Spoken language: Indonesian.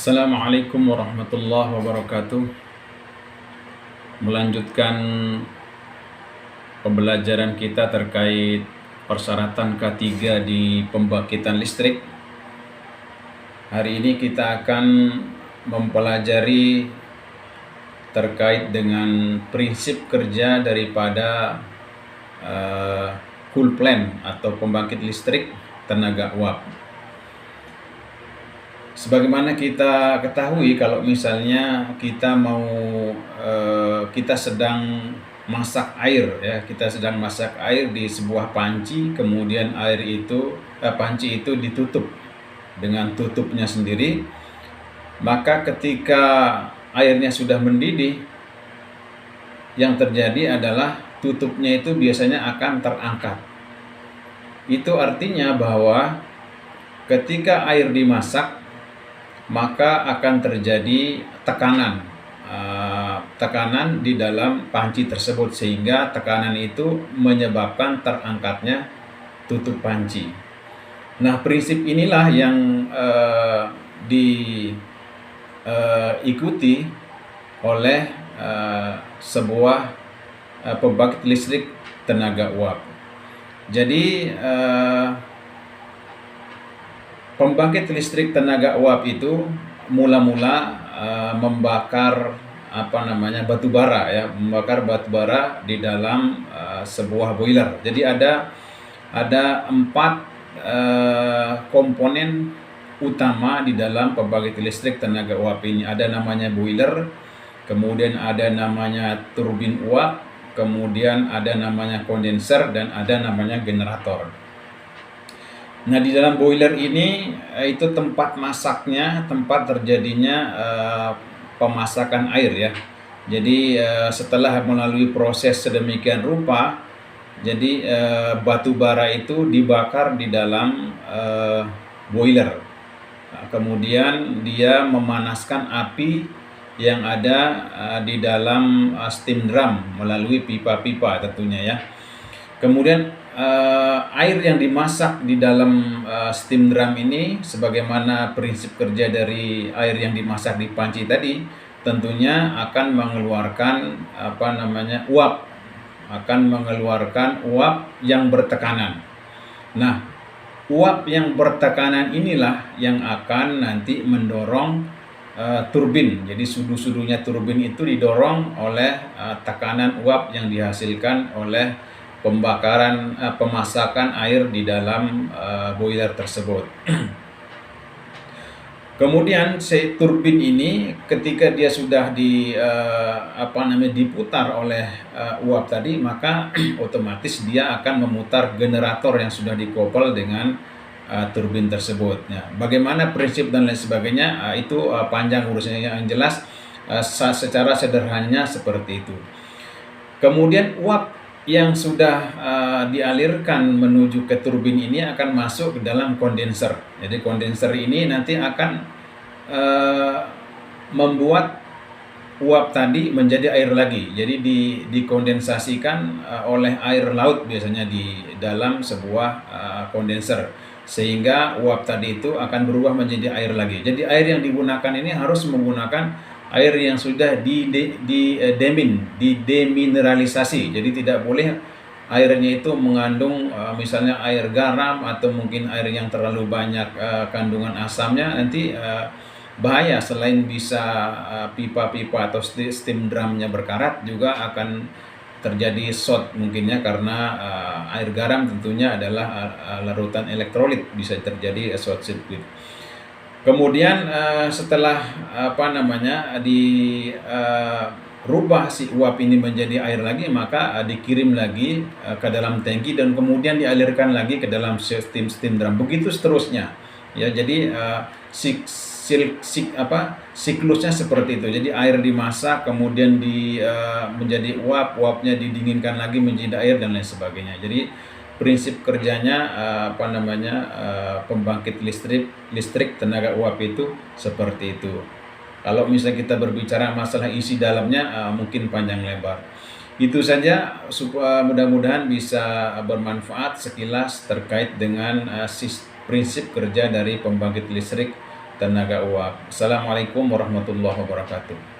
Assalamualaikum warahmatullahi wabarakatuh. Melanjutkan pembelajaran kita terkait persyaratan K3 di pembangkitan listrik. Hari ini kita akan mempelajari terkait dengan prinsip kerja daripada cool plant atau pembangkit listrik tenaga uap. Sebagaimana kita ketahui, kalau misalnya kita kita sedang masak air, ya, kita sedang masak air di sebuah panci, kemudian panci itu ditutup dengan tutupnya sendiri, maka ketika airnya sudah mendidih, yang terjadi adalah tutupnya itu biasanya akan terangkat. Itu artinya bahwa ketika air dimasak, maka akan terjadi tekanan di dalam panci tersebut, sehingga tekanan itu menyebabkan terangkatnya tutup panci. Nah, prinsip inilah yang diikuti oleh sebuah pembangkit listrik tenaga uap. Jadi pembangkit listrik tenaga uap itu mula-mula membakar batu bara, ya, membakar batu bara di dalam sebuah boiler. Jadi ada 4 komponen utama di dalam pembangkit listrik tenaga uap ini. Ada namanya boiler, kemudian ada namanya turbin uap, kemudian ada namanya kondenser, dan ada namanya generator. Nah, di dalam boiler ini itu tempat masaknya, tempat terjadinya pemasakan air, ya. Jadi setelah melalui proses sedemikian rupa, jadi batu bara itu dibakar di dalam boiler. Nah, kemudian dia memanaskan api yang ada di dalam steam drum melalui pipa-pipa tentunya, ya. Kemudian air yang dimasak di dalam steam drum ini, sebagaimana prinsip kerja dari air yang dimasak di panci tadi, tentunya akan mengeluarkan uap, yang bertekanan. Nah, uap yang bertekanan inilah yang akan nanti mendorong turbin. Jadi sudu-sudunya turbin itu didorong oleh tekanan uap yang dihasilkan oleh pemasakan air di dalam boiler tersebut. Kemudian turbin ini ketika dia sudah diputar oleh uap tadi, maka otomatis dia akan memutar generator yang sudah dikoppel dengan turbin tersebut. Ya, bagaimana prinsip dan lain sebagainya itu panjang urusannya. Yang jelas secara sederhananya seperti itu. Kemudian uap yang sudah dialirkan menuju ke turbin ini akan masuk ke dalam kondenser. Jadi kondenser ini nanti akan membuat uap tadi menjadi air lagi. Jadi dikondensasikan oleh air laut biasanya di dalam sebuah kondenser, sehingga uap tadi itu akan berubah menjadi air lagi. Jadi air yang digunakan ini harus menggunakan air yang sudah didemineralisasi. Jadi tidak boleh airnya itu mengandung misalnya air garam atau mungkin air yang terlalu banyak kandungan asamnya. Nanti bahaya, selain bisa pipa-pipa atau steam drumnya berkarat, juga akan terjadi short mungkinnya, karena air garam tentunya adalah larutan elektrolit, bisa terjadi short circuit. Kemudian setelah dirubah si uap ini menjadi air lagi, maka dikirim lagi ke dalam tangki dan kemudian dialirkan lagi ke dalam steam drum. Begitu seterusnya, ya. Jadi siklusnya seperti itu. Jadi air dimasak, kemudian menjadi uap, uapnya didinginkan lagi menjadi air, dan lain sebagainya. Jadi prinsip kerjanya pembangkit listrik tenaga uap itu seperti itu. Kalau misalnya kita berbicara masalah isi dalamnya mungkin panjang lebar. Itu saja, mudah-mudahan bisa bermanfaat sekilas terkait dengan prinsip kerja dari pembangkit listrik tenaga uap. Assalamualaikum warahmatullahi wabarakatuh.